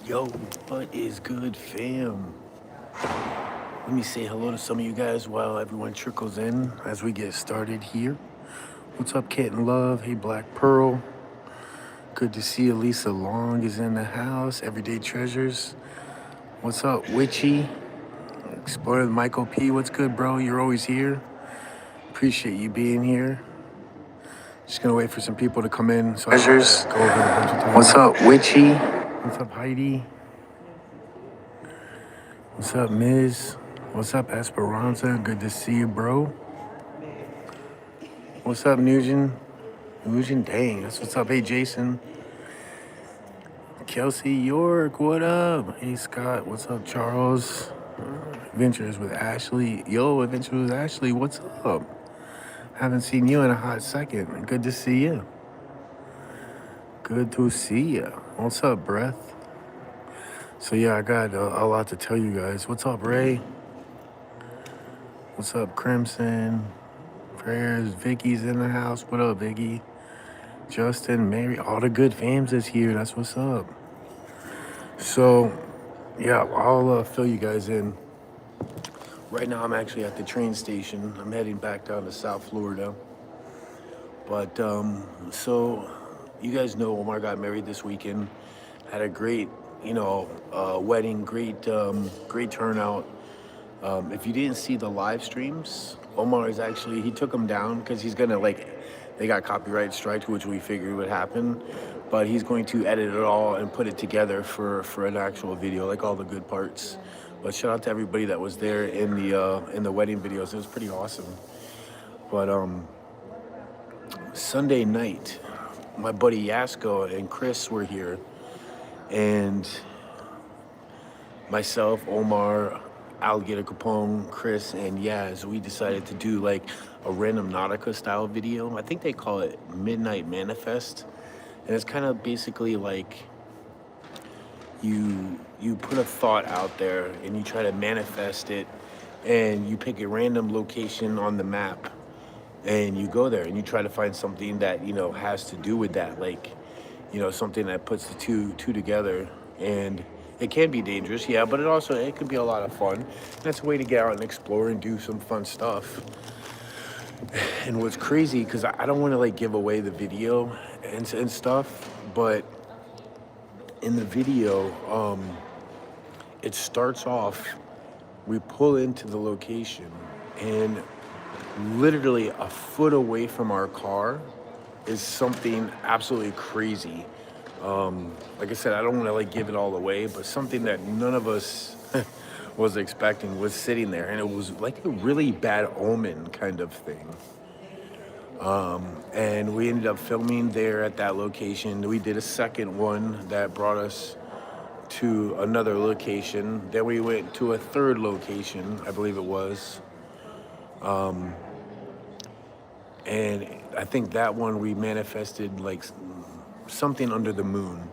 Yo, what is good, fam? Let me say hello to some of you guys while everyone trickles in as we get started here. What's up, Kit and Love? Hey, Black Pearl. Good to see Elisa Long is in the house. Everyday Treasures. What's up, Witchy? Explorer Michael P. What's good, bro? You're always here. Appreciate you being here. Just gonna wait for some people to come in so Treasures. I can go over it a bunch of times. What's up, Witchy? What's up, Heidi? What's up, Miz? What's up, Esperanza? Good to see you, bro. What's up, Nugent? Nugent, dang, that's what's up. Hey, Jason. Kelsey York, what up? Hey, Scott, what's up, Charles? Adventures with Ashley. Yo, Adventures with Ashley, what's up? Haven't seen you in a hot second. Good to see you. Good to see you. What's up, Breath? So, yeah, I got a lot to tell you guys. What's up, Ray? What's up, Crimson? Prayers, Vicky's in the house. What up, Vicky? Justin, Mary, all the good fams is here. That's what's up. So, yeah, I'll fill you guys in. Right now, I'm actually at the train station. I'm heading back down to South Florida. But, so, you guys know Omar got married this weekend. Had a great, wedding, great turnout. If you didn't see the live streams, Omar is actually, he took them down because he's gonna they got copyright strikes, which we figured would happen, but he's going to edit it all and put it together for an actual video, like all the good parts. But shout out to everybody that was there in the wedding videos. It was pretty awesome. But Sunday night, my buddy Yasko and Chris were here, and myself, Omar, Alligator Capone, Chris, and Yaz, we decided to do like a random Nautica style video. I think they call it Midnight Manifest. And it's kind of basically like you put a thought out there and you try to manifest it, and you pick a random location on the map and you go there and you try to find something that, has to do with that, like, something that puts the two together. And it can be dangerous, yeah, but it could be a lot of fun. That's a way to get out and explore and do some fun stuff. And what's crazy, because I don't want to give away the video and stuff, but in the video, it starts off, we pull into the location, and literally a foot away from our car is something absolutely crazy. Like I said, I don't want to give it all away, but something that none of us was expecting was sitting there, and it was like a really bad omen kind of thing. And we ended up filming there at that location. We did a second one that brought us to another location. Then we went to a third location, I believe it was. And I think that one we manifested something under the moon.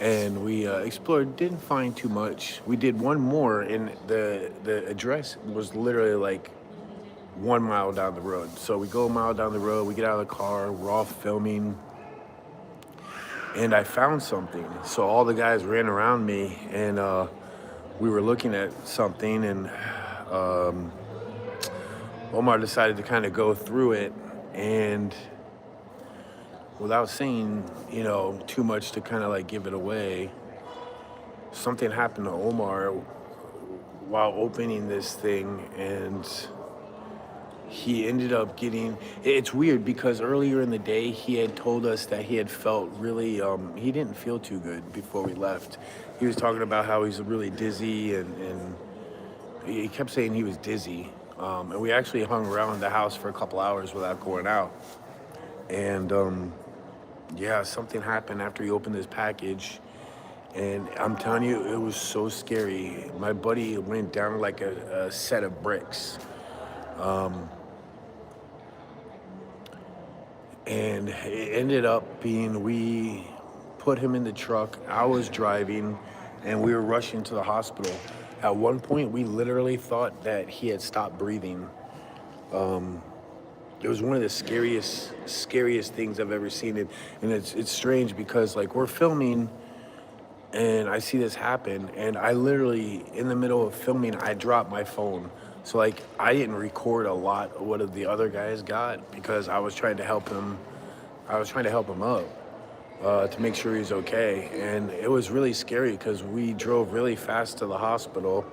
And we explored, didn't find too much. We did one more, and the address was literally 1 mile down the road. So we go a mile down the road, we get out of the car, we're all filming, and I found something. So all the guys ran around me, and we were looking at something, and Omar decided to kind of go through it, and without saying, too much to kind of give it away, something happened to Omar while opening this thing, and he ended up getting, it's weird because earlier in the day he had told us that he had felt really, he didn't feel too good before we left. He was talking about how he's really dizzy, and he kept saying he was dizzy. And we actually hung around the house for a couple hours without going out. And yeah, something happened after he opened this package, and I'm telling you, it was so scary. My buddy went down like a set of bricks. And it ended up being, we put him in the truck, I was driving, and we were rushing to the hospital. At one point, we literally thought that he had stopped breathing. It was one of the scariest things I've ever seen. And it's strange because we're filming and I see this happen, and I literally, in the middle of filming, I dropped my phone. So like I didn't record a lot of what the other guys got because I was trying to help him. I was trying to help him up to make sure he's okay, and it was really scary because we drove really fast to the hospital.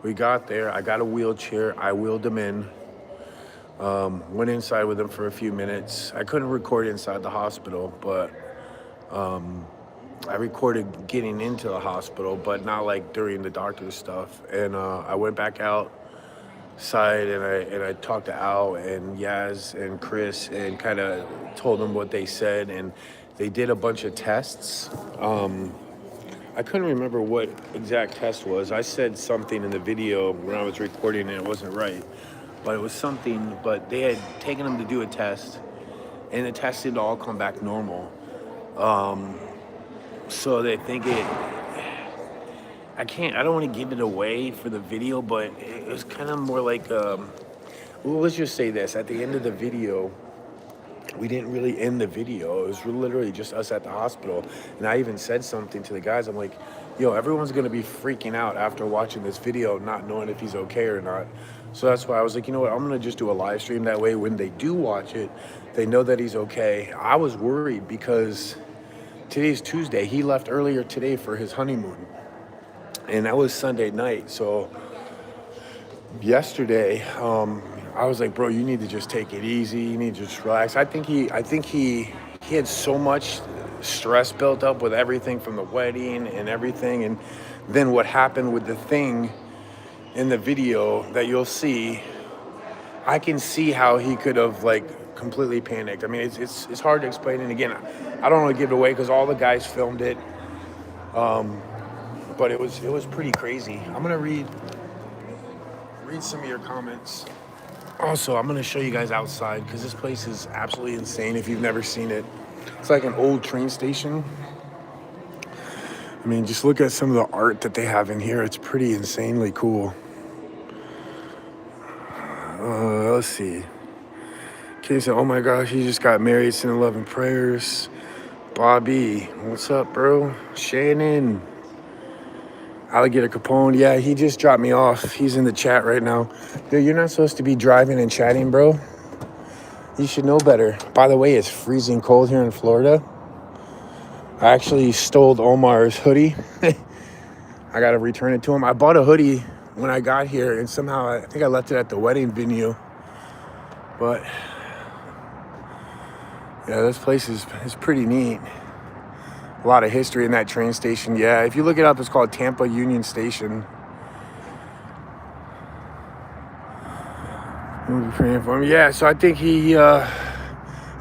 We got there. I got a wheelchair. I wheeled him in. Went inside with him for a few minutes. I couldn't record inside the hospital, but I recorded getting into the hospital, but not like during the doctor's stuff. And I went back outside and I talked to Al and Yaz and Chris and kind of told them what they said. And they did a bunch of tests. I couldn't remember what exact test was. I said something in the video when I was recording and it wasn't right, but it was something. But they had taken him to do a test, and the test did all come back normal. So they think it. I don't want to give it away for the video, but it was kind of more like. Well, let's just say this: at the end of the video, we didn't really end the video. It was literally just us at the hospital. And I even said something to the guys. I'm like, yo, everyone's going to be freaking out after watching this video, not knowing if he's okay or not. So that's why I was like, you know what? I'm going to just do a live stream. That way, when they do watch it, they know that he's okay. I was worried because today's Tuesday. He left earlier today for his honeymoon. And that was Sunday night. So yesterday, I was like, bro, you need to just take it easy. You need to just relax. I think he had so much stress built up with everything from the wedding and everything. And then what happened with the thing in the video that you'll see, I can see how he could have like completely panicked. I mean, it's hard to explain. And again, I don't want to give it away because all the guys filmed it. But it was pretty crazy. I'm gonna read some of your comments. Also, I'm gonna show you guys outside because this place is absolutely insane if you've never seen it. It's like an old train station. I mean, just look at some of the art that they have in here. It's pretty insanely cool. Let's see. Kay said, oh my gosh, he just got married, sending love and prayers. Bobby, what's up, bro? Shannon. Alligator Capone, yeah, he just dropped me off. He's in the chat right now. Dude, you're not supposed to be driving and chatting, bro. You should know better. By the way, it's freezing cold here in Florida. I actually stole Omar's hoodie. I got to return it to him. I bought a hoodie when I got here, and somehow I think I left it at the wedding venue. But, yeah, this place is pretty neat. A lot of history in that train station. Yeah, if you look it up, it's called Tampa Union Station. We'll be praying for him. Yeah, so I think it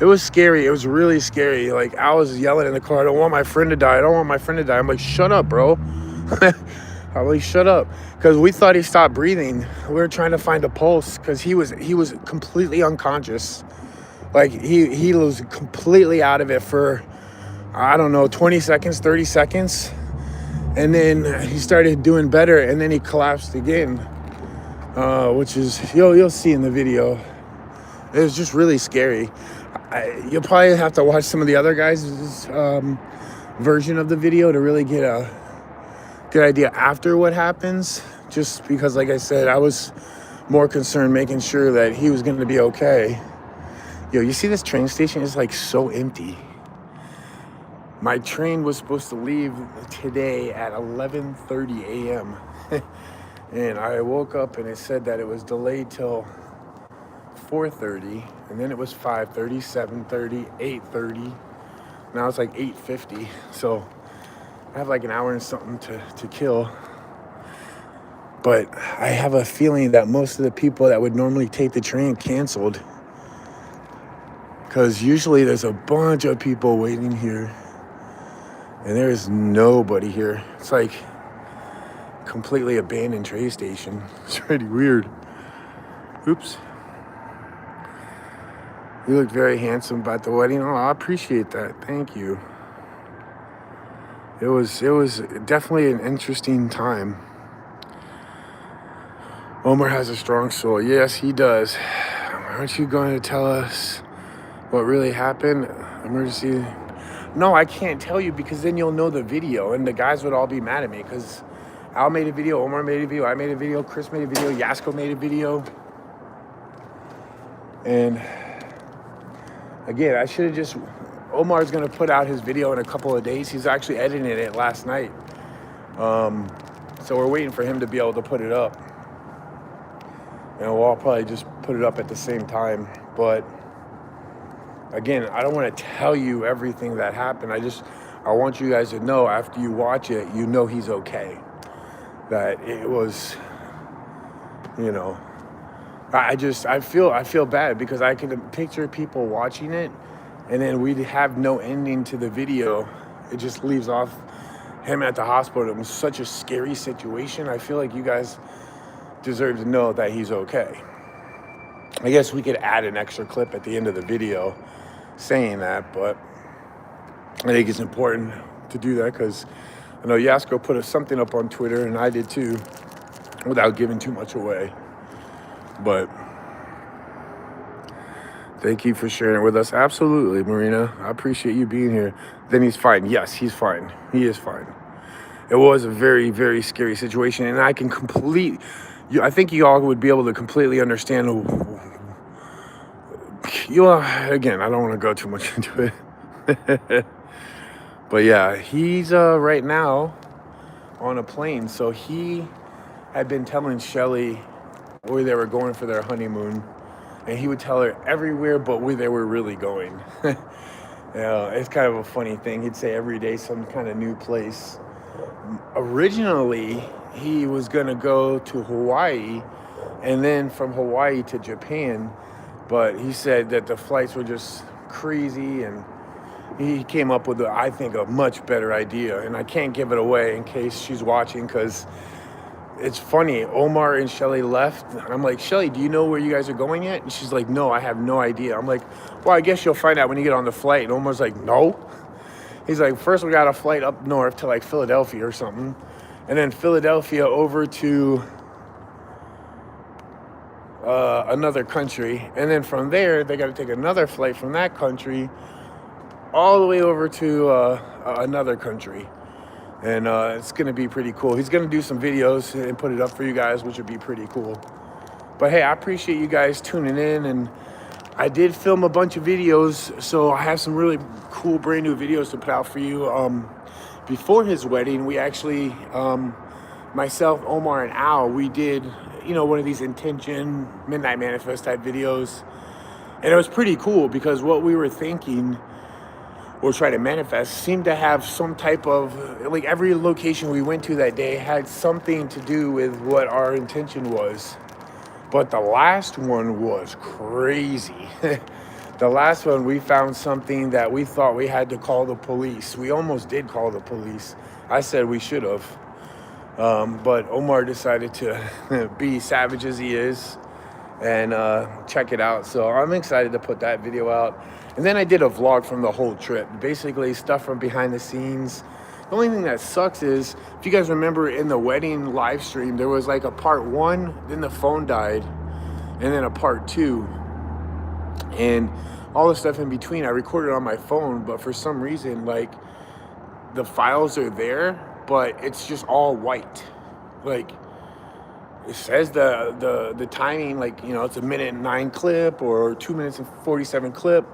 was scary. It was really scary. Like, I was yelling in the car, I don't want my friend to die. I don't want my friend to die. I'm like, shut up, bro. I'm like, shut up. Because we thought he stopped breathing. We were trying to find a pulse because he was completely unconscious. Like, he was completely out of it for, I don't know, 20 seconds, 30 seconds. And then he started doing better, and then he collapsed again, which is, you'll see in the video. It was just really scary. You'll probably have to watch some of the other guys' version of the video to really get a good idea after what happens. Just because, like I said, I was more concerned making sure that he was going to be okay. You see this train station is like so empty. My train was supposed to leave today at 11:30 a.m. And I woke up and it said that it was delayed till 4:30, and then it was 5:30, 7:30, 8:30. Now it's like 8:50. So I have like an hour and something to kill. But I have a feeling that most of the people that would normally take the train canceled. Because usually there's a bunch of people waiting here. And there is nobody here. It's like completely abandoned train station. It's pretty weird. Oops. You looked very handsome at the wedding. Oh, I appreciate that. Thank you. It was definitely an interesting time. Omar has a strong soul. Yes, he does. Aren't you going to tell us what really happened? Emergency. No, I can't tell you because then you'll know the video, and the guys would all be mad at me because Al made a video, Omar made a video, I made a video, Chris made a video, Yasko made a video. And again, I should have just, Omar's going to put out his video in a couple of days. He's actually editing it last night. So we're waiting for him to be able to put it up. And we'll probably just put it up at the same time. But again, I don't want to tell you everything that happened. I want you guys to know after you watch it, you know he's okay. That it was, you know, I feel bad because I can picture people watching it, and then we'd have no ending to the video. It just leaves off him at the hospital. It was such a scary situation. I feel like you guys deserve to know that he's okay. I guess we could add an extra clip at the end of the video saying that, but I think it's important to do that because I know Yasko put something up on Twitter, and I did too, without giving too much away. But thank you for sharing with us. Absolutely, Marina. I appreciate you being here. Then he's fine. Yes, he's fine. He is fine. It was a very, very scary situation, and I think you all would be able to completely understand. Again, I don't want to go too much into it. But yeah, he's right now on a plane. So he had been telling Shelly where they were going for their honeymoon, and he would tell her everywhere but where they were really going. It's kind of a funny thing. He'd say every day some kind of new place. Originally, he was going to go to Hawaii and then from Hawaii to Japan, but he said that the flights were just crazy, and he came up with, I think, a much better idea. And I can't give it away in case she's watching because it's funny. Omar and Shelly left. I'm like, Shelly, do you know where you guys are going yet? And she's like, no, I have no idea. I'm like, well, I guess you'll find out when you get on the flight. And Omar's like, no. He's like, first we got a flight up north to like Philadelphia or something. And then Philadelphia over to another country. And then from there, they got to take another flight from that country all the way over to another country. And it's going to be pretty cool. He's going to do some videos and put it up for you guys, which would be pretty cool. But hey, I appreciate you guys tuning in. And I did film a bunch of videos, so I have some really cool brand new videos to put out for you. Before his wedding, we actually, myself, Omar, and Al, we did, one of these intention midnight manifest type videos. And it was pretty cool because what we were thinking or try to manifest seemed to have some type of, like every location we went to that day had something to do with what our intention was. But the last one was crazy. The last one, we found something that we thought we had to call the police. We almost did call the police. I said we should have. But Omar decided to be savage as he is and check it out. So I'm excited to put that video out. And then I did a vlog from the whole trip, basically stuff from behind the scenes. The only thing that sucks is, if you guys remember in the wedding live stream, there was like a part 1, then the phone died, and then a part 2. And all the stuff in between, I recorded on my phone, but for some reason, like, the files are there, but it's just all white. Like, it says the timing, like, it's a 1:09 clip or 2 minutes and 47 clip.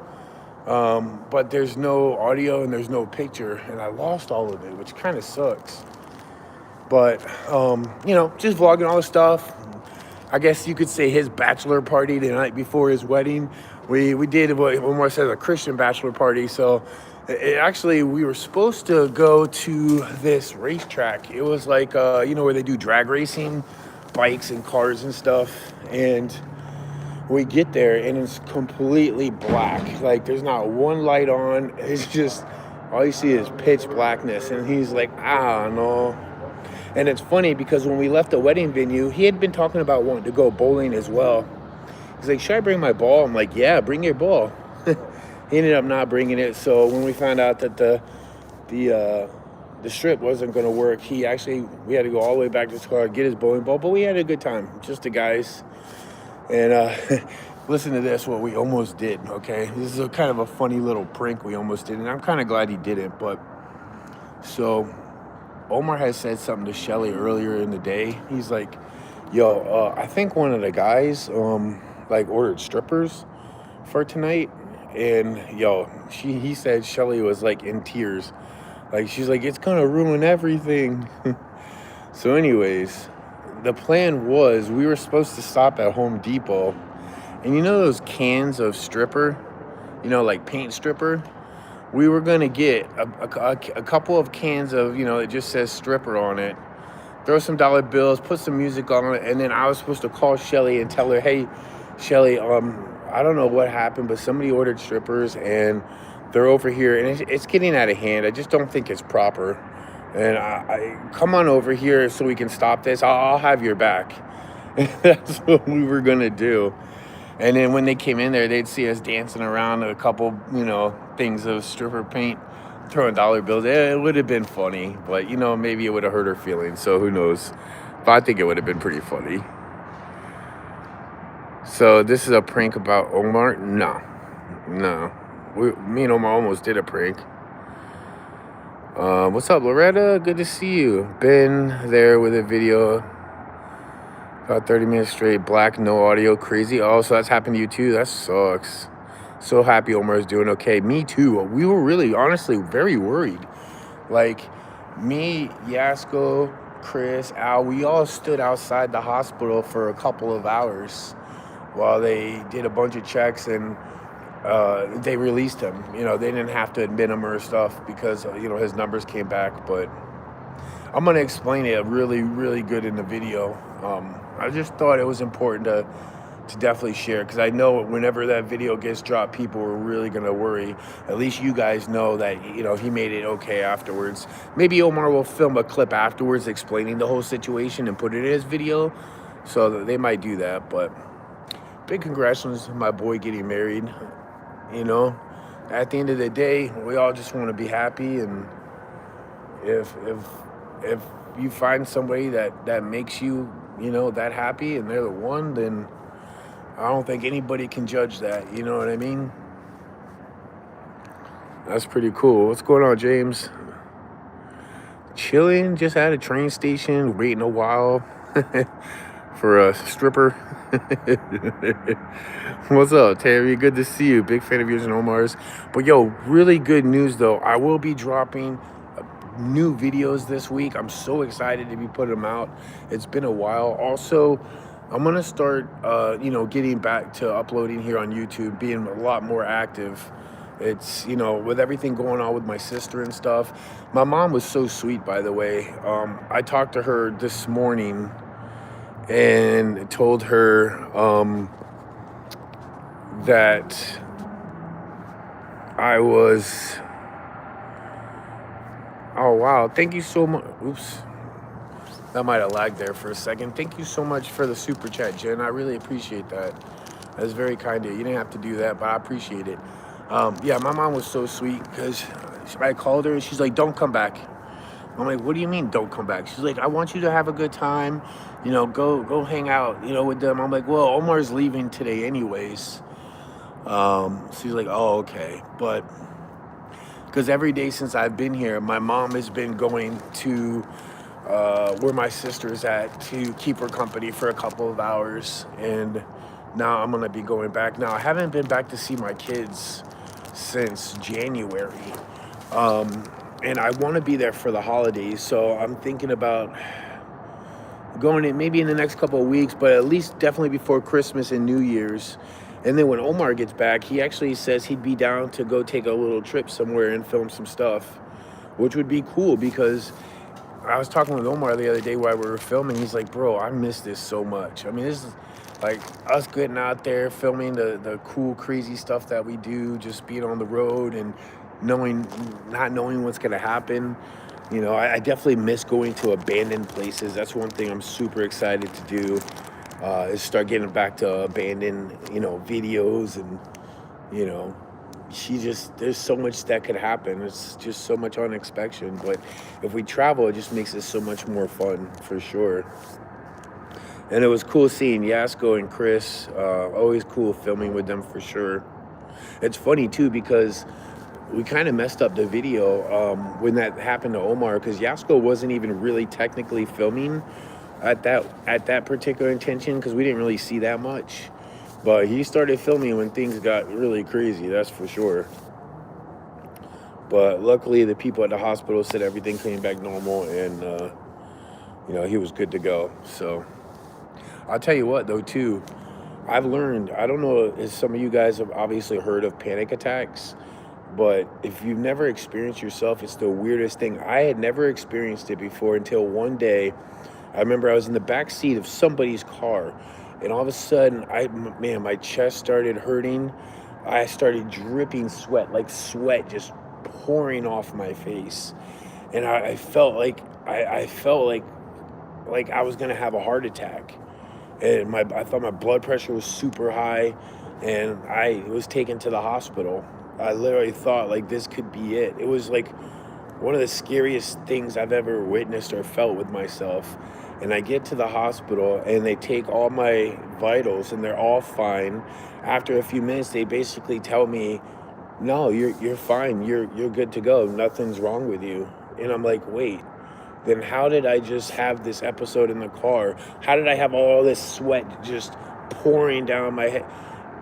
But there's no audio and there's no picture, and I lost all of it, which kind of sucks. But, just vlogging all the stuff. I guess you could say his bachelor party the night before his wedding. We did what Omar says, a Christian bachelor party. So actually, we were supposed to go to this racetrack. It was like, where they do drag racing, bikes and cars and stuff. And we get there and it's completely black. Like, there's not one light on. It's just, all you see is pitch blackness. And he's like, no. And it's funny because when we left the wedding venue, he had been talking about wanting to go bowling as well. He's like, should I bring my ball? I'm like, yeah, bring your ball. He ended up not bringing it. So when we found out that the strip wasn't going to work, we had to go all the way back to his car, get his bowling ball. But we had a good time, just the guys. And listen to this, what we almost did, okay? This is a kind of a funny little prank we almost did, and I'm kind of glad he didn't, but so Omar has said something to Shelly earlier in the day. He's like, yo, I think one of the guys, like ordered strippers for tonight, and yo, he said Shelly was like in tears. Like, she's like, it's gonna ruin everything. So anyways, the plan was we were supposed to stop at Home Depot, and you know those cans of stripper, like paint stripper? We were gonna get a couple of cans of, it just says stripper on it, throw some dollar bills, put some music on it, and then I was supposed to call Shelly and tell her, hey, Shelly, I don't know what happened, but somebody ordered strippers and they're over here, and it's getting out of hand. I just don't think it's proper. And I come on over here so we can stop this. I'll have your back. That's what we were gonna do. And then when they came in there, they'd see us dancing around a couple, things of stripper paint, throwing dollar bills. It would have been funny, but maybe it would have hurt her feelings. So who knows? But I think it would have been pretty funny. So this is a prank about Omar? No. Me and Omar almost did a prank. What's up, Loretta? Good to see you. Been there with a video. About 30 minutes straight, black, no audio, crazy. Oh, so that's happened to you too? That sucks. So happy Omar's doing okay. Me too. We were really, honestly, very worried. Like, me, Yasko, Chris, Al, we all stood outside the hospital for a couple of hours while they did a bunch of checks, and they released him. They didn't have to admit him or stuff because, his numbers came back. But I'm going to explain it really, really good in the video. I just thought it was important to definitely share, because I know whenever that video gets dropped, people are really going to worry. At least you guys know that, he made it okay afterwards. Maybe Omar will film a clip afterwards explaining the whole situation and put it in his video. So they might do that. But big congratulations to my boy getting married. At the end of the day, we all just want to be happy. And if you find somebody that makes you, that happy, and they're the one, then I don't think anybody can judge that. You know what I mean? That's pretty cool. What's going on, James? Chilling, just at a train station, waiting a while for a stripper. What's up, Terry? Good to see you. Big fan of yours and Omar's. But yo, really good news though. I will be dropping new videos this week. I'm so excited to be putting them out. It's been a while. Also, I'm gonna start getting back to uploading here on YouTube, being a lot more active. It's with everything going on with my sister and stuff. My mom was so sweet, by the way. I talked to her this morning and told her that I was... Oh, wow. Thank you so much. Oops. That might have lagged there for a second. Thank you so much for the super chat, Jen. I really appreciate that. That's very kind of you. You didn't have to do that, but I appreciate it. Yeah, my mom was so sweet, because I called her and she's like, don't come back. I'm like, what do you mean don't come back? She's like, I want you to have a good time. Go hang out, with them. I'm like, well, Omar's leaving today anyways. She's like, oh, okay. But because every day since I've been here, my mom has been going to where my sister's at to keep her company for a couple of hours. And now I'm going to be going back. Now, I haven't been back to see my kids since January. And I want to be there for the holidays. So I'm thinking about going in maybe in the next couple of weeks, but at least definitely before Christmas and New Year's. And then when Omar gets back, he actually says he'd be down to go take a little trip somewhere and film some stuff, which would be cool, because I was talking with Omar the other day while we were filming. He's like, bro, I miss this so much. I mean, this is like us getting out there, filming the cool, crazy stuff that we do, just being on the road and not knowing what's going to happen. I definitely miss going to abandoned places. That's one thing I'm super excited to do. Is start getting back to abandoned, videos, and, there's so much that could happen. It's just so much unexpected. But if we travel, it just makes it so much more fun, for sure. And it was cool seeing Yasko and Chris. Always cool filming with them for sure. It's funny too because we kind of messed up the video when that happened to Omar, because Yasko wasn't even really technically filming at that particular intention, because we didn't really see that much. But he started filming when things got really crazy, that's for sure. But luckily, the people at the hospital said everything came back normal, and he was good to go. So I'll tell you what, though, too, I've learned. I don't know if some of you guys have obviously heard of panic attacks, but if you've never experienced yourself, it's the weirdest thing. I had never experienced it before until one day. I remember I was in the back seat of somebody's car, and all of a sudden, my chest started hurting. I started dripping sweat, like sweat just pouring off my face, and I felt like I felt like I was gonna have a heart attack, and I thought my blood pressure was super high, and I was taken to the hospital. I literally thought like this could be it. It was like one of the scariest things I've ever witnessed or felt with myself. And I get to the hospital and they take all my vitals and they're all fine. After a few minutes, they basically tell me, no, you're fine. You're good to go. Nothing's wrong with you. And I'm like, wait, then how did I just have this episode in the car? How did I have all this sweat just pouring down my head?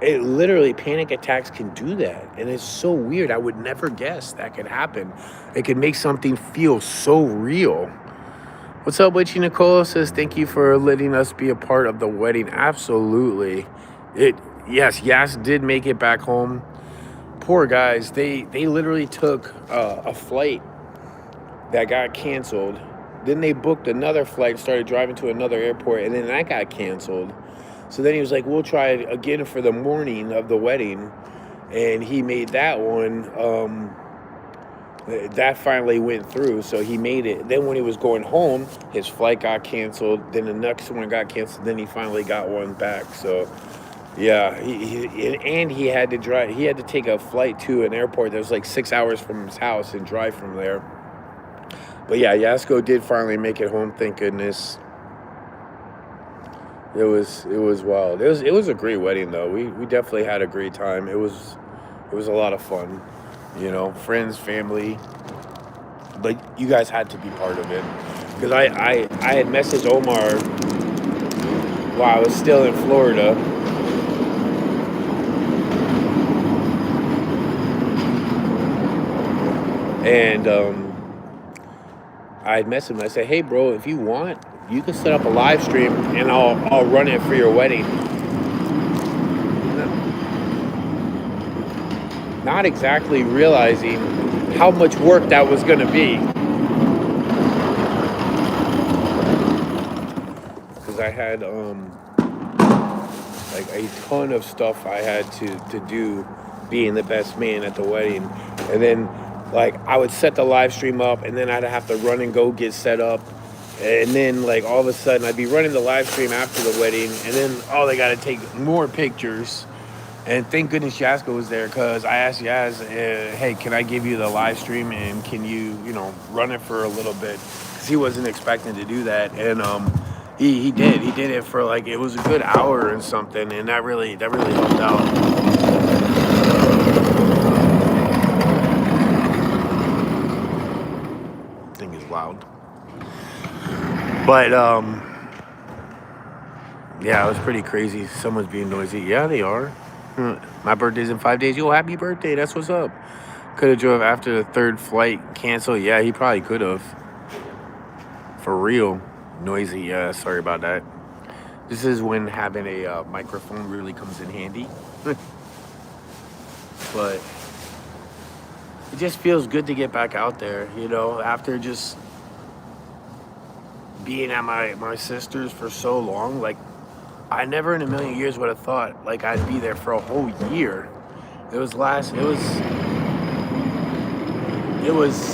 It literally, panic attacks can do that. And it's so weird. I would never guess that could happen. It could make something feel so real. What's up, Witchy Nicole? Says, thank you for letting us be a part of the wedding. Absolutely. Yes, Yas did make it back home. Poor guys. They literally took a flight that got canceled. Then they booked another flight, started driving to another airport, and then that got canceled. So then he was like, we'll try it again for the morning of the wedding. And he made that one. That finally went through, so he made it. Then when he was going home, his flight got canceled. Then the next one got canceled. Then he finally got one back. So, yeah, he had to drive. He had to take a flight to an airport that was like 6 hours from his house and drive from there. But yeah, Yasko did finally make it home. Thank goodness. It was wild. It was a great wedding though. We definitely had a great time. It was a lot of fun. Friends, family, but you guys had to be part of it, because I had messaged Omar while I was still in Florida, and I had messaged him. I said, hey bro, if you want, you can set up a live stream and I'll run it for your wedding. Not exactly realizing how much work that was going to be. Because I had like a ton of stuff I had to do being the best man at the wedding. And then like I would set the live stream up and then I'd have to run and go get set up. And then like all of a sudden I'd be running the live stream after the wedding, and then they got to take more pictures. And thank goodness Yasko was there, because I asked Yaz, hey, can I give you the live stream and can you, run it for a little bit? Because he wasn't expecting to do that. And he did. He did it for like, it was a good hour and something. And that really helped out. Thing is loud. But, yeah, it was pretty crazy. Someone's being noisy. Yeah, they are. My birthday's in 5 days. Yo, happy birthday. That's what's up. Could have drove after the third flight canceled. Yeah, he probably could have. For real. Noisy. Yeah, sorry about that. This is when having a microphone really comes in handy. But it just feels good to get back out there, after just being at my sister's for so long. Like, I never in a million years would have thought like I'd be there for a whole year. It was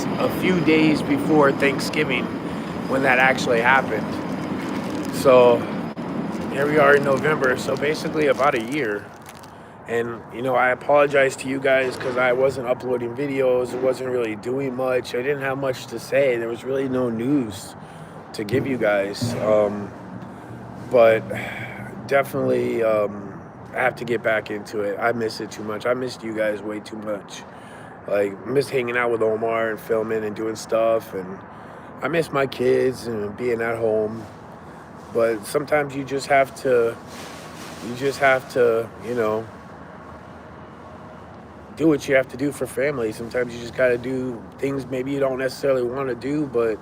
a few days before Thanksgiving when that actually happened. So here we are in November, so basically about a year. And I apologize to you guys because I wasn't uploading videos. It wasn't really doing much. I didn't have much to say. There was really no news to give you guys. but definitely I have to get back into it. I miss it too much. I missed you guys way too much. Like, miss hanging out with Omar and filming and doing stuff, and I miss my kids and being at home. But sometimes you just have to do what you have to do for family. Sometimes you just got to do things maybe you don't necessarily want to do, but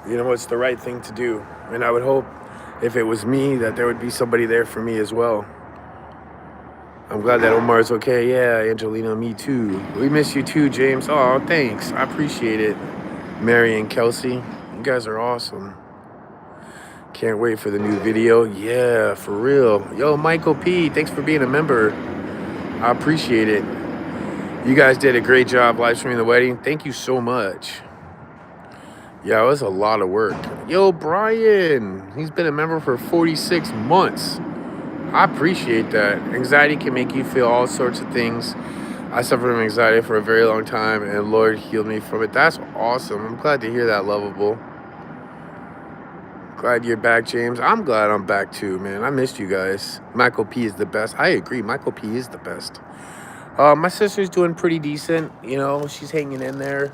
it's the right thing to do. And I would hope if it was me that there would be somebody there for me as well. I'm glad that Omar's okay. Yeah, Angelina, me too. We miss you too, James. Oh, thanks. I appreciate it. Mary and Kelsey, you guys are awesome. Can't wait for the new video. Yeah, for real. Yo, Michael P, thanks for being a member. I appreciate it. You guys did a great job live streaming the wedding. Thank you so much. Yeah, it was a lot of work. Yo, Brian, he's been a member for 46 months. I appreciate that. Anxiety can make you feel all sorts of things. I suffered from anxiety for a very long time, and Lord healed me from it. That's awesome. I'm glad to hear that, Lovable. Glad you're back, James. I'm glad I'm back too, man. I missed you guys. Michael P is the best. I agree. Michael P is the best. My sister's doing pretty decent. She's hanging in there.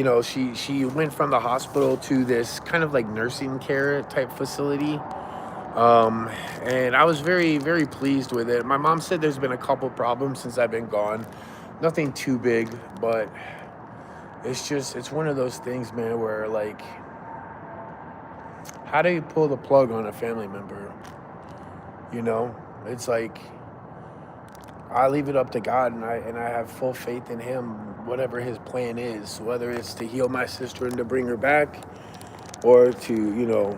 She went from the hospital to this kind of like nursing care type facility. And I was very, very pleased with it. My mom said there's been a couple problems since I've been gone. Nothing too big, but it's one of those things, man, where like, how do you pull the plug on a family member? It's like, I leave it up to God, and I have full faith in him, whatever his plan is, whether it's to heal my sister and to bring her back, or to,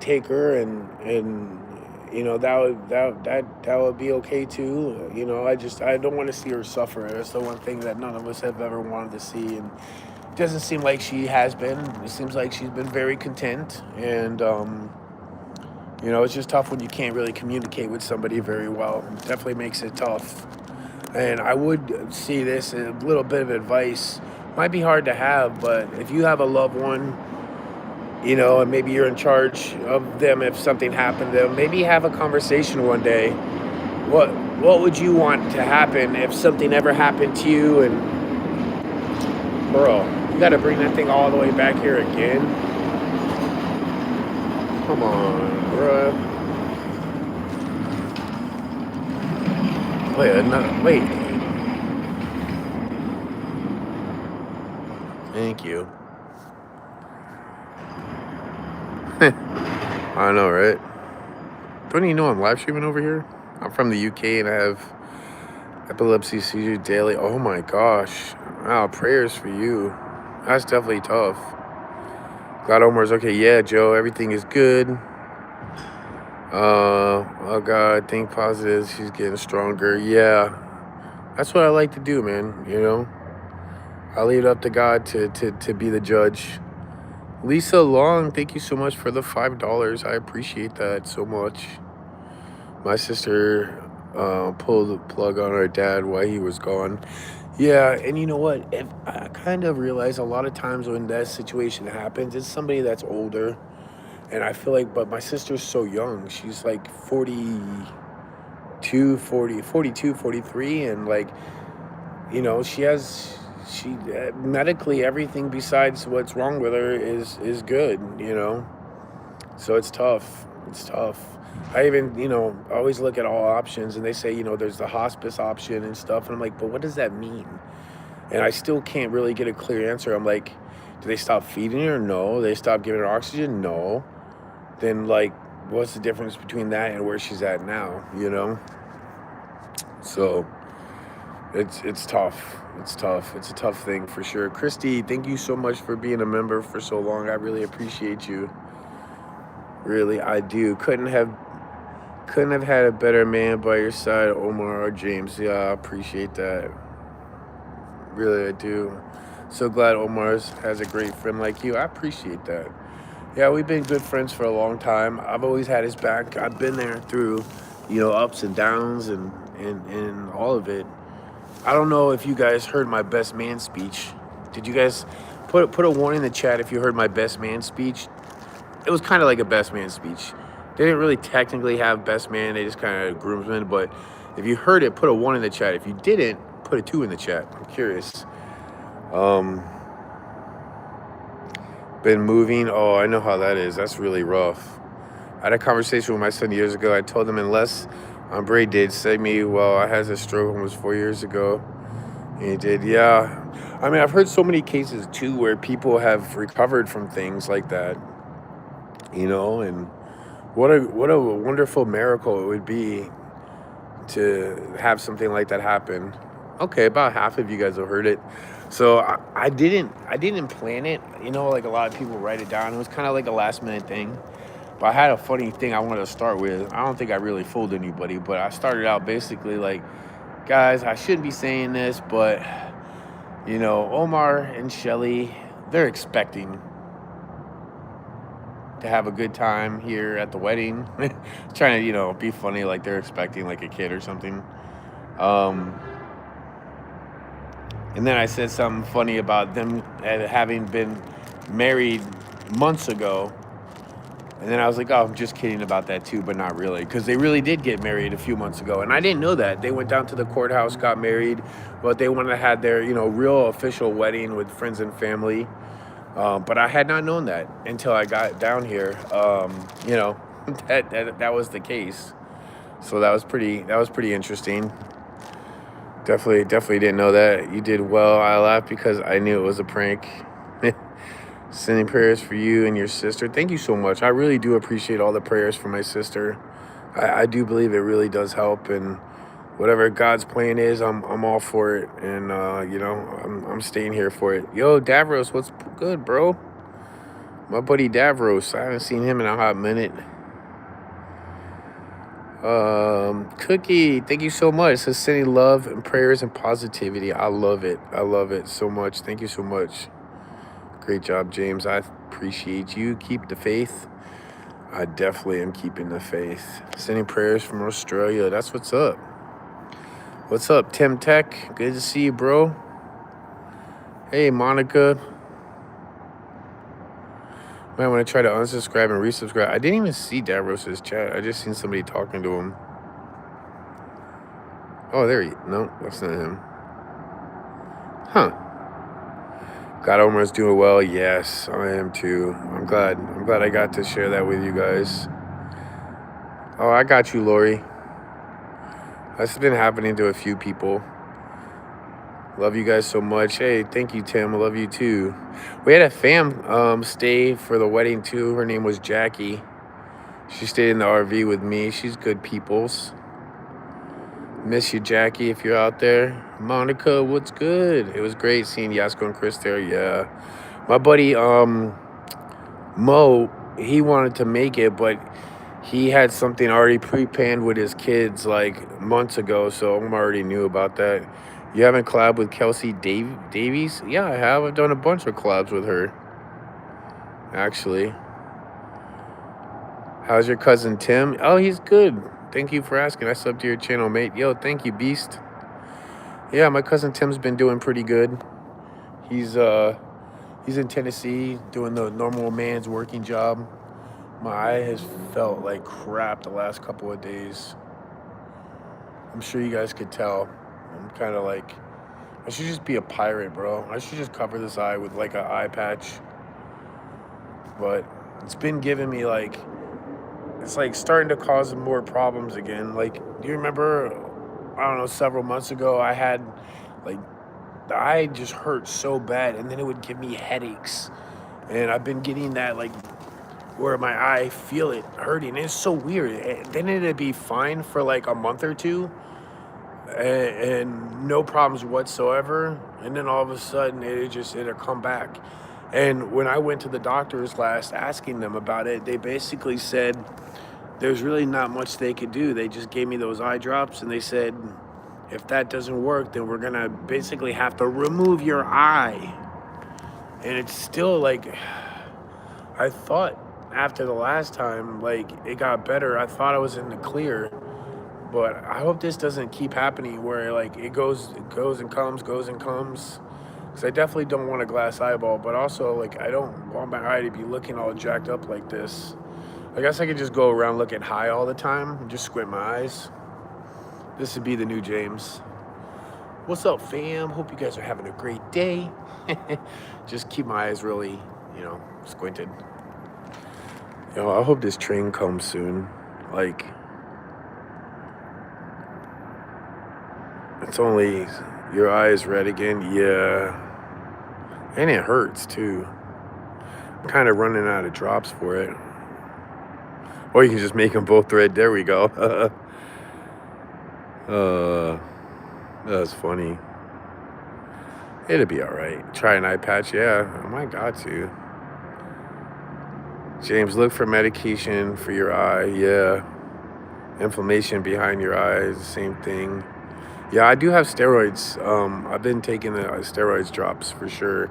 take her and that would be okay too. I don't want to see her suffer. That's the one thing that none of us have ever wanted to see, and it doesn't seem like she has been. It seems like she's been very content, and it's just tough when you can't really communicate with somebody very well. It definitely makes it tough. And I would see this a little bit of advice. Might be hard to have, but if you have a loved one, and maybe you're in charge of them if something happened to them, maybe have a conversation one day. What would you want to happen if something ever happened to you? And bro, you got to bring that thing all the way back here again? Come on, bro. Wait. Thank you. I know, right? Don't you know I'm live streaming over here? I'm from the UK and I have epilepsy seizures daily. Oh my gosh. Wow, prayers for you. That's definitely tough. Glad Omar's okay. Yeah, Joe, everything is good. Oh God, think positive. She's getting stronger. Yeah. That's what I like to do, man. I leave it up to God to be the judge. Lisa Long, thank you so much for the $5. I appreciate that so much. My sister pulled the plug on our dad while he was gone. Yeah, and you know what? I kind of realize a lot of times when that situation happens, it's somebody that's older. And I feel like, but my sister's so young. She's like 42, 43. And like, she medically, everything besides what's wrong with her is good, so it's tough. I even always look at all options, and they say there's the hospice option and stuff, and I'm like, but what does that mean? And I still can't really get a clear answer. I'm like, do they stop feeding her? No. They stop giving her oxygen? No. Then like, what's the difference between that and where she's at now? So it's tough. It's a tough thing for sure. Christy, thank you so much for being a member for so long. I really appreciate you. Really, I do. Couldn't have had a better man by your side, Omar or James. Yeah, I appreciate that. Really, I do. So glad Omar has a great friend like you. I appreciate that. Yeah, we've been good friends for a long time. I've always had his back. I've been there through, ups and downs and all of it. I don't know if you guys heard my best man speech. Did you guys put a one in the chat if you heard my best man speech. It was kind of like a best man speech. They didn't really technically have best man. They just kind of groomsmen. But if you heard it, put a one in the chat. If you didn't, put a two in the chat. I'm curious. Been moving. Oh, I know how that is. That's really rough. I had a conversation with my son years ago. I told him unless Omar did say me, well, I had a stroke almost 4 years ago. And he did, yeah. I mean, I've heard so many cases too where people have recovered from things like that, you know, and what a wonderful miracle it would be to have something like that happen. Okay, about half of you guys have heard it. So I didn't plan it, you know, like a lot of people write it down. It was kind of like a last minute thing. But I had a funny thing I wanted to start with. I don't think I really fooled anybody, but I started out basically like, guys, I shouldn't be saying this, but you know, Omar and Shelly, they're expecting to have a good time here at the wedding. Trying to, you know, be funny like they're expecting like a kid or something. And then I said something funny about them having been married months ago. And then I was like, oh, I'm just kidding about that too, but not really. Because they really did get married a few months ago. And I didn't know that. They went down to the courthouse, got married. But they wanted to have their, you know, real official wedding with friends and family. But I had not known that until I got down here. You know, that was the case. So that was pretty interesting. Definitely didn't know that. You did well. I laughed because I knew it was a prank. Sending prayers for you and your sister. Thank you so much. I really do appreciate all the prayers for my sister. I do believe it really does help, and whatever God's plan is, I'm all for it. And you know, I'm staying here for it. Yo, Davros, what's good, bro? My buddy Davros. I haven't seen him in a hot minute. Cookie, thank you so much. It says sending love and prayers and positivity. I love it. I love it so much. Thank you so much. Great job, James. I appreciate you. Keep the faith. I definitely am keeping the faith. Sending prayers from Australia. That's what's up. What's up, Tim Tech? Good to see you, bro. Hey, Monica. Might want to try to unsubscribe and resubscribe. I didn't even see Davros's chat. I just seen somebody talking to him. Oh, there he is. No, that's not him. Huh. God, Omar's doing well. Yes, I am too. I'm glad I got to share that with you guys. Oh, I got you, Lori. That's been happening to a few people. Love you guys so much. Hey, thank you, Tim. I love you too. We had a fam stay for the wedding too. Her name was Jackie. She stayed in the RV with me. She's good peoples. Miss you, Jackie, if you're out there. Monica, what's good? It was great seeing Yasko and Chris there. Yeah. My buddy Mo, he wanted to make it, but he had something already pre-planned with his kids like months ago, so I already knew about that. You haven't collabed with Kelsey Davies? Yeah, I have. I've done a bunch of collabs with her, actually. How's your cousin Tim? Oh, he's good. Thank you for asking. I subbed to your channel, mate. Yo, thank you, Beast. Yeah, my cousin Tim's been doing pretty good. He's in Tennessee doing the normal man's working job. My eye has felt like crap the last couple of days. I'm sure you guys could tell. I'm kind of like, I should just be a pirate, bro. I should just cover this eye with like an eye patch. But it's been giving me like, it's like starting to cause more problems again. Like, do you remember, I don't know, several months ago, I had like, the eye just hurt so bad and then it would give me headaches. And I've been getting that like, where my eye feel it hurting. It's so weird. Then it'd be fine for like a month or two. And no problems whatsoever, and then all of a sudden it'll come back. And when I went to the doctors last asking them about it, they basically said there's really not much they could do. They just gave me those eye drops and they said if that doesn't work, then we're gonna basically have to remove your eye. And it's still like, I thought after the last time, like it got better. I thought I was in the clear. But I hope this doesn't keep happening where like it goes and comes. Because I definitely don't want a glass eyeball, but also, like, I don't want my eye to be looking all jacked up like this. I guess I could just go around looking high all the time and just squint my eyes. This would be the new James. What's up, fam? Hope you guys are having a great day. Just keep my eyes really, squinted. I hope this train comes soon. Like, it's only, your eye is red again. Yeah. And it hurts, too. I'm kind of running out of drops for it. Or you can just make them both red. There we go. That's funny. It'll be all right. Try an eye patch. Yeah, I might got to. James, look for medication for your eye. Yeah. Inflammation behind your eyes, same thing. Yeah, I do have steroids. I've been taking the steroids drops for sure.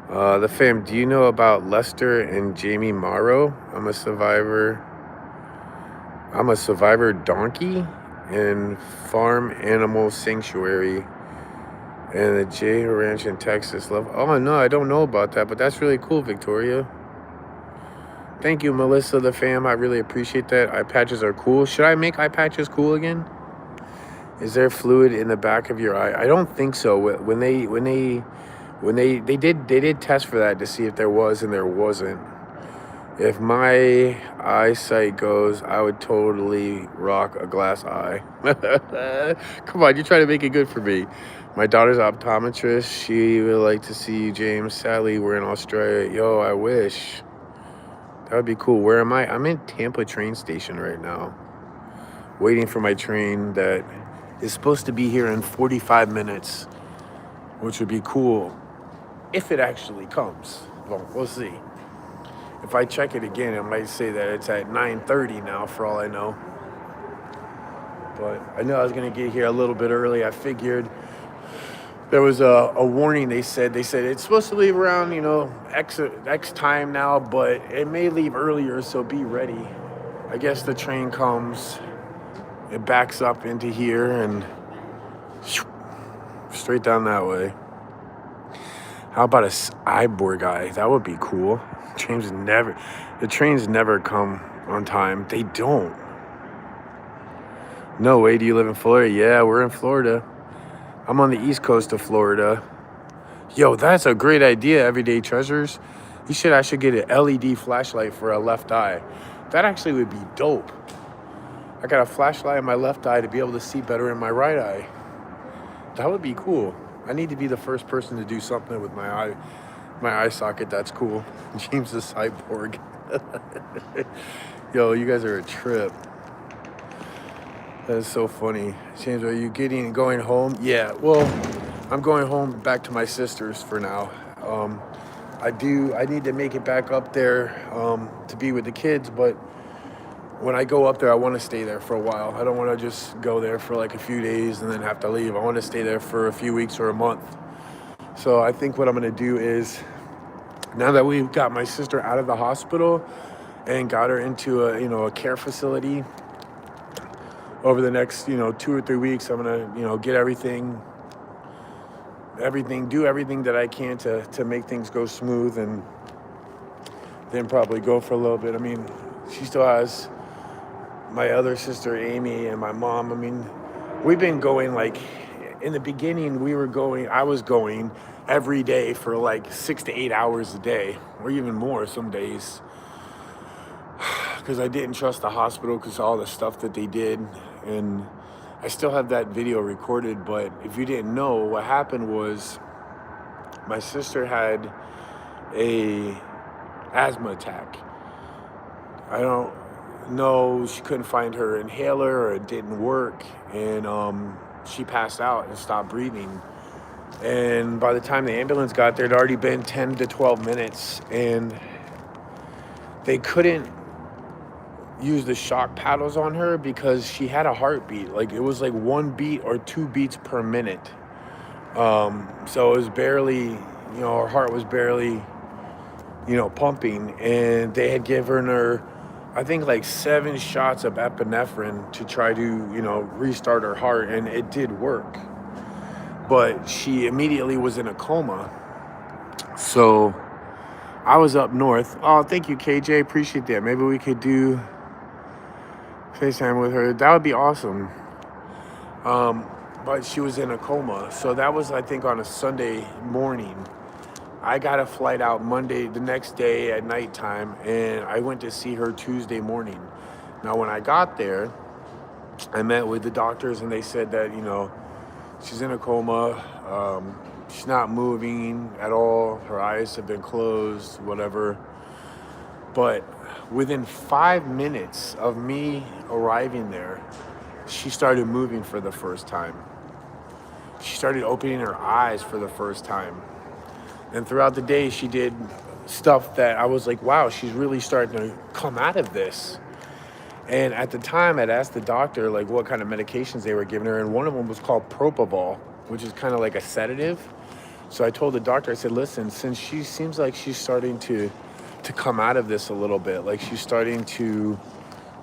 The fam, do you know about Lester and Jamie Morrow? I'm a survivor donkey in Farm Animal Sanctuary and the J Ranch in Texas. Oh, no, I don't know about that, but that's really cool, Victoria. Thank you, Melissa, the fam. I really appreciate that. Eye patches are cool. Should I make eye patches cool again? Is there fluid in the back of your eye? I don't think so. When they did test for that to see if there was, and there wasn't. If my eyesight goes, I would totally rock a glass eye. Come on, you're trying to make it good for me. My daughter's optometrist. She would like to see you, James. Sadly, we're in Australia. Yo, I wish. That would be cool. Where am I? I'm in Tampa train station right now, waiting for my train that is supposed to be here in 45 minutes, which would be cool if it actually comes. Well, we'll see. If I check it again, it might say that it's at 9:30 now, for all I know. But I know I was going to get here a little bit early. I figured there was a warning. They said it's supposed to leave around, X time now, but it may leave earlier, so be ready. I guess the train comes, it backs up into here and straight down that way. How about a cyborg guy? That would be cool. The trains never come on time. They don't. No way. Do you live in Florida? Yeah, we're in Florida. I'm on the east coast of Florida. Yo, that's a great idea, Everyday Treasures. I should get an LED flashlight for a left eye. That actually would be dope. I got a flashlight in my left eye to be able to see better in my right eye. That would be cool. I need to be the first person to do something with my eye socket. That's cool. James the cyborg. Yo, you guys are a trip. That is so funny. James, are you going home? Yeah, well, I'm going home back to my sister's for now. I need to make it back up there to be with the kids, but when I go up there, I want to stay there for a while. I don't want to just go there for like a few days and then have to leave. I want to stay there for a few weeks or a month. So I think what I'm going to do is, now that we've got my sister out of the hospital and got her into a care facility, over the next 2 or 3 weeks, I'm gonna get everything, do everything that I can to make things go smooth, and then probably go for a little bit. I mean, she still has my other sister Amy and my mom. I mean, we've been going, like, in the beginning I was going every day for like 6 to 8 hours a day, or even more some days, because I didn't trust the hospital because of all the stuff that they did. And I still have that video recorded, but if you didn't know, what happened was my sister had a asthma attack. I don't know, she couldn't find her inhaler, or it didn't work, and she passed out and stopped breathing. And by the time the ambulance got there, it had already been 10 to 12 minutes, and they couldn't use the shock paddles on her because she had a heartbeat. Like, it was like 1 beat or 2 beats per minute. So it was barely, her heart was barely, pumping. And they had given her, I think, like 7 shots of epinephrine to try to, restart her heart. And it did work. but she immediately was in a coma. So I was up north. Oh, thank you, KJ. Appreciate that. Maybe we could do FaceTime with her. That would be awesome. But she was in a coma. So that was, I think, on a Sunday morning. I got a flight out Monday, the next day at nighttime, and I went to see her Tuesday morning. Now, when I got there, I met with the doctors, and they said that, she's in a coma. She's not moving at all. Her eyes have been closed, whatever. But within 5 minutes of me arriving there, she started moving for the first time. She started opening her eyes for the first time. And throughout the day, she did stuff that I was like, wow, she's really starting to come out of this. And at the time, I'd asked the doctor, like, what kind of medications they were giving her. And one of them was called propofol, which is kind of like a sedative. So I told the doctor, I said, listen, since she seems like she's starting to come out of this a little bit, like she's starting to,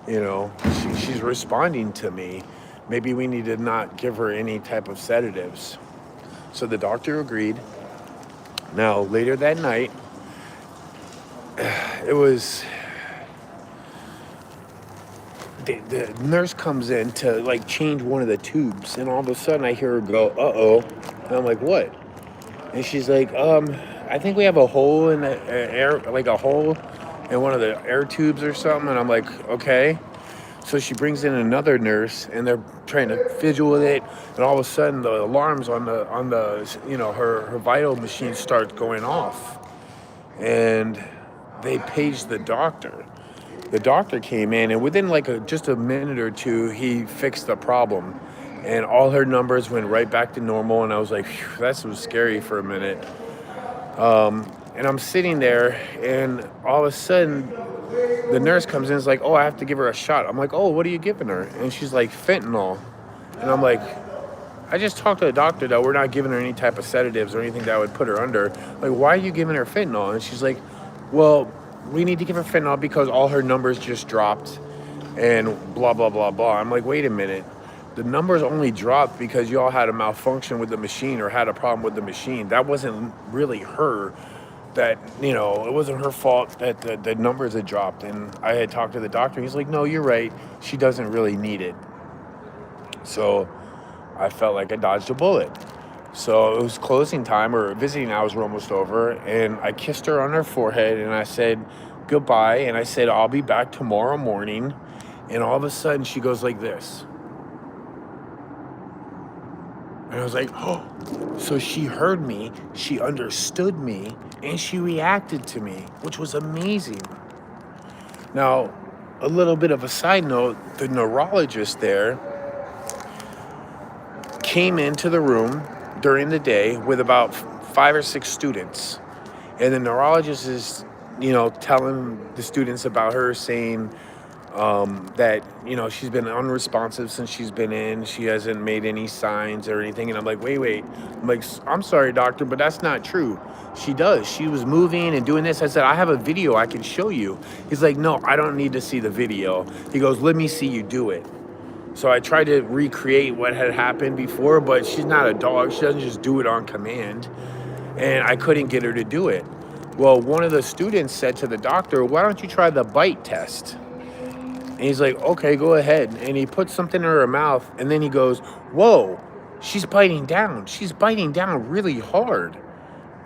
she's responding to me. Maybe we need to not give her any type of sedatives. So the doctor agreed. Now, later that night, it was, the nurse comes in to like change one of the tubes, and all of a sudden I hear her go, uh-oh. And I'm like, what? And she's like, I think we have a hole in the air, like a hole in one of the air tubes or something. And I'm like, okay. So she brings in another nurse, and they're trying to fiddle with it. And all of a sudden, the alarms on the her vital machine start going off. And they paged the doctor. The doctor came in, and within just a minute or two, he fixed the problem. And all her numbers went right back to normal. And I was like, that was scary for a minute. And I'm sitting there, and all of a sudden, the nurse comes in and is like, oh, I have to give her a shot. I'm like, oh, what are you giving her? And she's like, fentanyl. And I'm like, I just talked to the doctor that we're not giving her any type of sedatives or anything that would put her under. Like, why are you giving her fentanyl? And she's like, well, we need to give her fentanyl because all her numbers just dropped and blah, blah, blah, blah. I'm like, wait a minute. The numbers only dropped because y'all had a malfunction with the machine or had a problem with the machine. That wasn't really her. That, it wasn't her fault that the numbers had dropped. And I had talked to the doctor. He's like, no, you're right. She doesn't really need it. So I felt like I dodged a bullet. So it was closing time, or visiting hours were almost over. And I kissed her on her forehead, and I said goodbye. And I said, I'll be back tomorrow morning. And all of a sudden she goes like this. And I was like, oh. So she heard me, she understood me, and she reacted to me, which was amazing. Now, a little bit of a side note, the neurologist there came into the room during the day with about 5 or 6 students. And the neurologist is, telling the students about her, saying, that, she's been unresponsive since she's been in. She hasn't made any signs or anything. And I'm like, wait. I'm like, I'm sorry, doctor, but that's not true. She does. She was moving and doing this. I said, I have a video I can show you. He's like, no, I don't need to see the video. He goes, let me see you do it. So I tried to recreate what had happened before, but she's not a dog. She doesn't just do it on command. And I couldn't get her to do it. Well, one of the students said to the doctor, why don't you try the bite test? And he's like, okay, go ahead. And he puts something in her mouth, and then he goes, whoa, she's biting down. She's biting down really hard.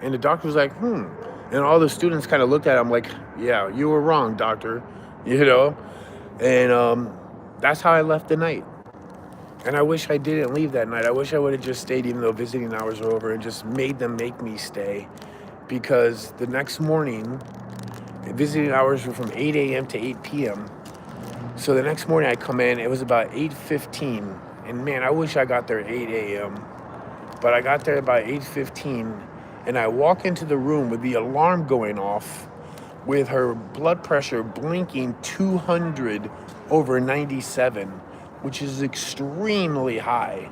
And the doctor was like, And all the students kind of looked at him like, yeah, you were wrong, doctor, And that's how I left the night. And I wish I didn't leave that night. I wish I would have just stayed, even though visiting hours were over, and just made them make me stay. Because the next morning, visiting hours were from 8 a.m. to 8 p.m., so the next morning I come in, it was about 8:15, and man, I wish I got there at 8 a.m., but I got there about 8:15, and I walk into the room with the alarm going off, with her blood pressure blinking 200 over 97, which is extremely high.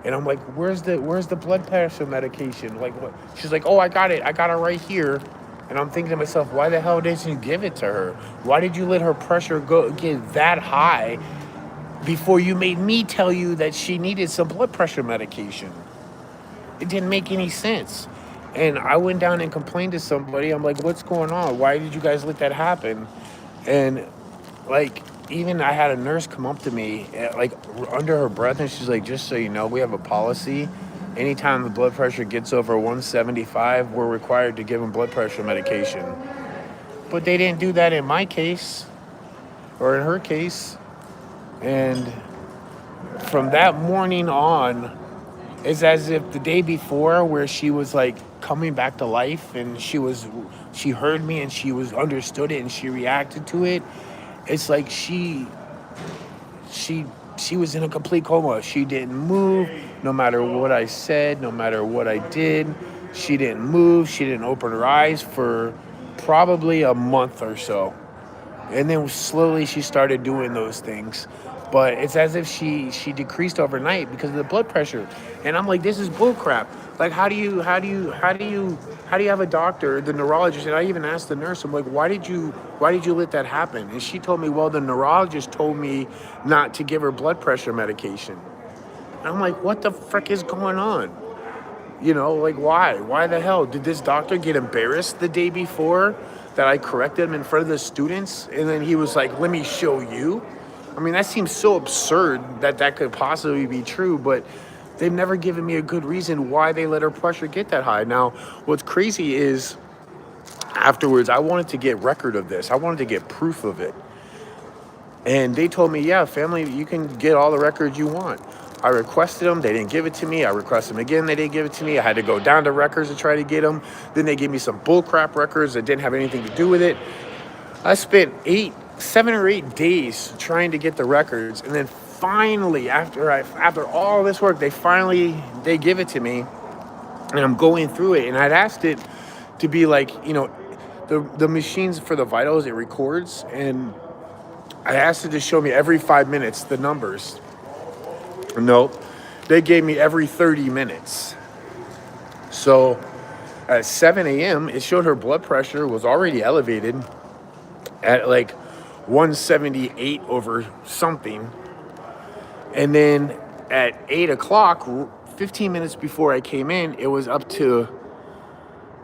And I'm like, where's the blood pressure medication? Like, what? She's like, oh, I got it right here. And I'm thinking to myself, why the hell didn't you give it to her? Why did you let her pressure get that high before you made me tell you that she needed some blood pressure medication? it didn't make any sense. And I went down and complained to somebody. I'm like, what's going on? Why did you guys let that happen? And like, even I had a nurse come up to me, like under her breath, and she's like, just so you know, we have a policy. Anytime the blood pressure gets over 175, we're required to give them blood pressure medication. But they didn't do that in my case or in her case. And from that morning on, it's as if the day before, where she was like coming back to life, and she heard me and she was understood it and she reacted to it. It's like she was in a complete coma. She didn't move, no matter what I said, no matter what I did. She didn't move. She didn't open her eyes for probably a month or so. And then slowly she started doing those things. But it's as if she decreased overnight because of the blood pressure. And I'm like, this is bullcrap. Like, how do you have a doctor, the neurologist, and I even asked the nurse, I'm like, why did you let that happen? And she told me, well, the neurologist told me not to give her blood pressure medication. And I'm like, what the frick is going on? You know, like, why? Why the hell? Did this doctor get embarrassed the day before that I corrected him in front of the students? And then he was like, let me show you. I mean, that seems so absurd that could possibly be true, but they've never given me a good reason why they let her pressure get that high. Now, what's crazy is afterwards, I wanted to get record of this. I wanted to get proof of it. And they told me, yeah, family, you can get all the records you want. I requested them. They didn't give it to me. I requested them again. They didn't give it to me. I had to go down to records to try to get them. Then they gave me some bullcrap records that didn't have anything to do with it. I spent 7 or 8 days trying to get the records, and then finally, after all this work, they give it to me, and I'm going through it, and I'd asked it to be like, you know, the machines for the vitals, it records, and I asked it to show me every 5 minutes the numbers. Nope, they gave me every 30 minutes. So at 7 a.m., it showed her blood pressure was already elevated at like 178 over something. And then at 8 o'clock, 15 minutes before I came in, it was up to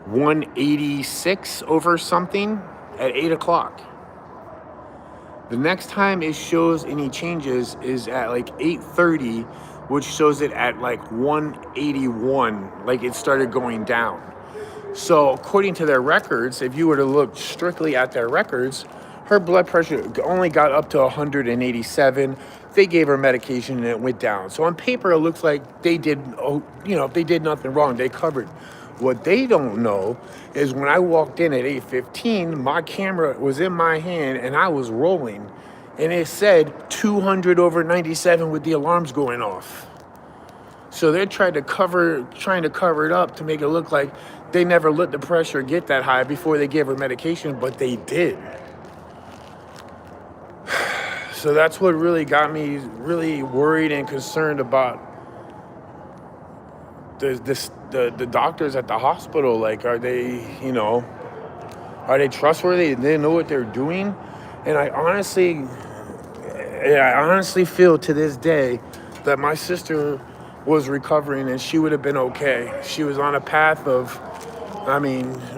186 over something at 8 o'clock. The next time it shows any changes is at like 8:30, which shows it at like 181, like it started going down. So according to their records, if you were to look strictly at their records, her blood pressure only got up to 187. They gave her medication and it went down. So on paper, it looks like they did nothing wrong. They covered. What they don't know is when I walked in at 8:15, my camera was in my hand and I was rolling, and it said 200 over 97 with the alarms going off. So they're trying to cover it up to make it look like they never let the pressure get that high before they gave her medication, but they did. So that's what really got me really worried and concerned about the doctors at the hospital. Like, are they trustworthy? They know what they're doing? And I honestly feel to this day that my sister was recovering and she would have been okay. She was on a path of,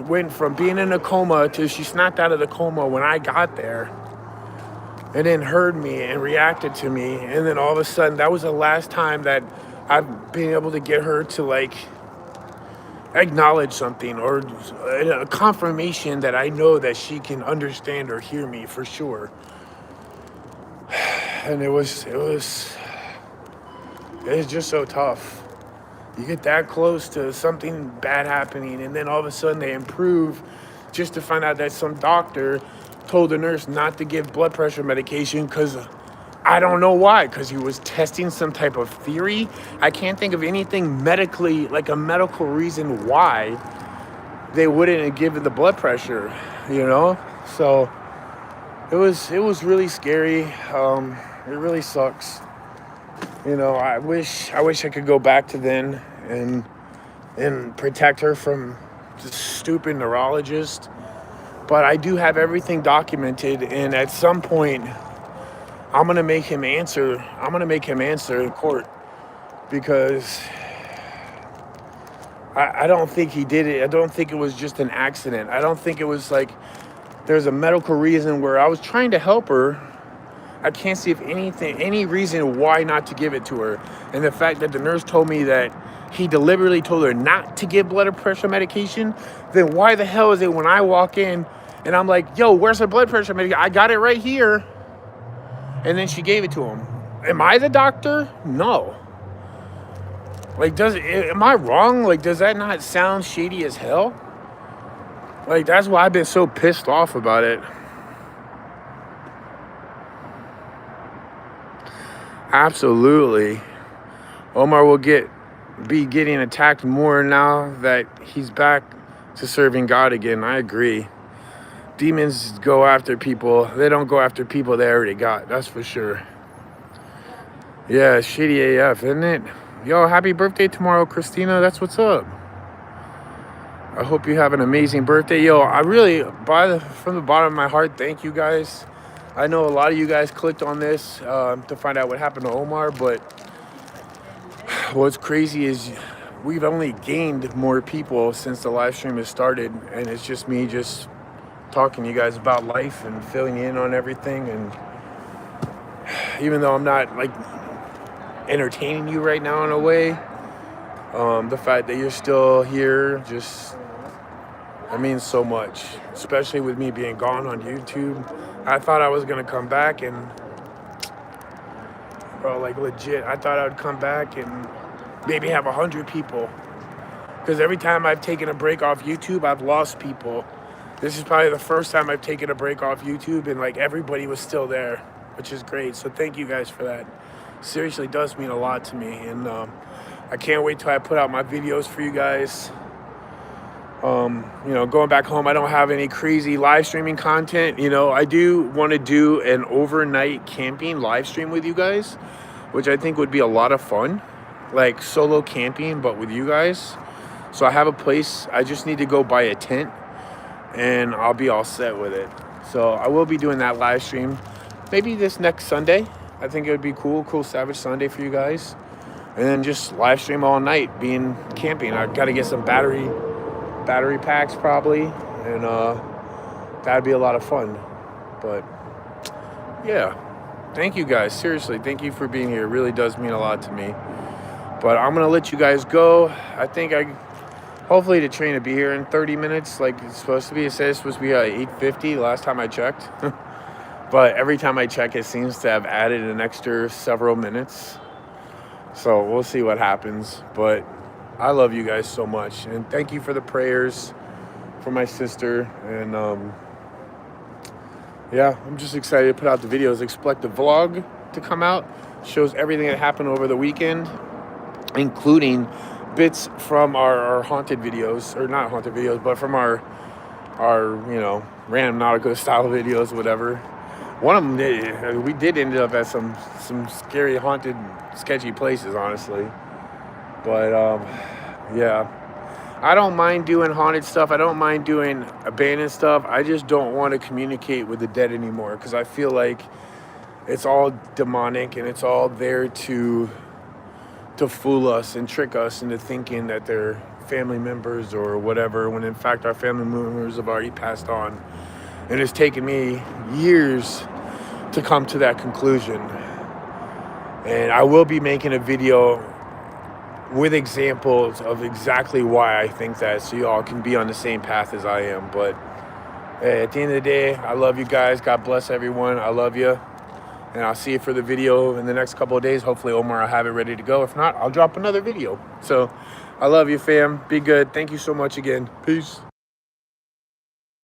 went from being in a coma to she snapped out of the coma when I got there, and then heard me and reacted to me. And then all of a sudden, that was the last time that I've been able to get her to like acknowledge something or a confirmation that I know that she can understand or hear me for sure. And it was just so tough. You get that close to something bad happening, and then all of a sudden they improve, just to find out that some doctor told the nurse not to give blood pressure medication because I don't know why, because he was testing some type of theory. I can't think of anything medically, like a medical reason why they wouldn't have given the blood pressure, So it was really scary. It really sucks. I wish I could go back to then and protect her from the stupid neurologist. But I do have everything documented, and at some point, I'm gonna make him answer. I'm gonna make him answer in court, because I don't think he did it. I don't think it was just an accident. I don't think it was like there's a medical reason where I was trying to help her. I can't see if any reason why not to give it to her. And the fact that the nurse told me that he deliberately told her not to give blood pressure medication, then why the hell is it when I walk in and I'm like, yo, where's the blood pressure medication? I got it right here. And then she gave it to him. Am I the doctor? No. Like, am I wrong? Like, does that not sound shady as hell? Like, that's why I've been so pissed off about it. Absolutely. Omar will be getting attacked more now that he's back to serving God again. I agree. Demons go after people. They don't go after people they already got. That's for sure. Yeah, shitty AF, isn't it? Yo, happy birthday tomorrow, Christina. That's what's up. I hope you have an amazing birthday. Yo, I really, from the bottom of my heart, thank you guys. I know a lot of you guys clicked on this to find out what happened to Omar, but what's crazy is we've only gained more people since the live stream has started, and it's just me just talking to you guys about life and filling you in on everything. And even though I'm not like entertaining you right now in a way, the fact that you're still here just, it means so much, especially with me being gone on YouTube. I thought I was gonna come back and, bro, like legit, I thought I would come back and maybe have 100 people, because every time I've taken a break off YouTube, I've lost people. This is probably the first time I've taken a break off YouTube and like everybody was still there, which is great. So thank you guys for that. Seriously does mean a lot to me, and I can't wait till I put out my videos for you guys. You know, going back home, I don't have any crazy live streaming content. You know, I do want to do an overnight camping live stream with you guys, which I think would be a lot of fun, like solo camping, but with you guys. So I have a place. I just need to go buy a tent and I'll be all set with it. So I will be doing that live stream maybe this next Sunday. I think it would be cool Savage Sunday for you guys. And then just live stream all night being camping. I got to get some battery packs probably, and that'd be a lot of fun. But yeah, thank you guys. Seriously, thank you for being here. It really does mean a lot to me. But I'm gonna let you guys go. I think hopefully the train will be here in 30 minutes like it's supposed to be. It says it's supposed to be at 8:50 last time I checked. But every time I check, it seems to have added an extra several minutes. So we'll see what happens. But I love you guys so much. And thank you for the prayers for my sister. And yeah, I'm just excited to put out the videos. Expect the vlog to come out. Shows everything that happened over the weekend, including bits from our haunted videos, or not haunted videos, but from our you know, random nautical style videos, whatever. One of them we did end up at some scary, haunted, sketchy places, honestly. But yeah, I don't mind doing haunted stuff. I don't mind doing abandoned stuff. I just don't want to communicate with the dead anymore, because I feel like it's all demonic and it's all there to fool us and trick us into thinking that they're family members or whatever, when in fact our family members have already passed on. And it's taken me years to come to that conclusion. And I will be making a video with examples of exactly why I think that, so you all can be on the same path as I am. But hey, at the end of the day, I love you guys. God bless everyone. I love you. And I'll see you for the video in the next couple of days. Hopefully Omar will have it ready to go. If not, I'll drop another video. So I love you, fam. Be good. Thank you so much again. Peace.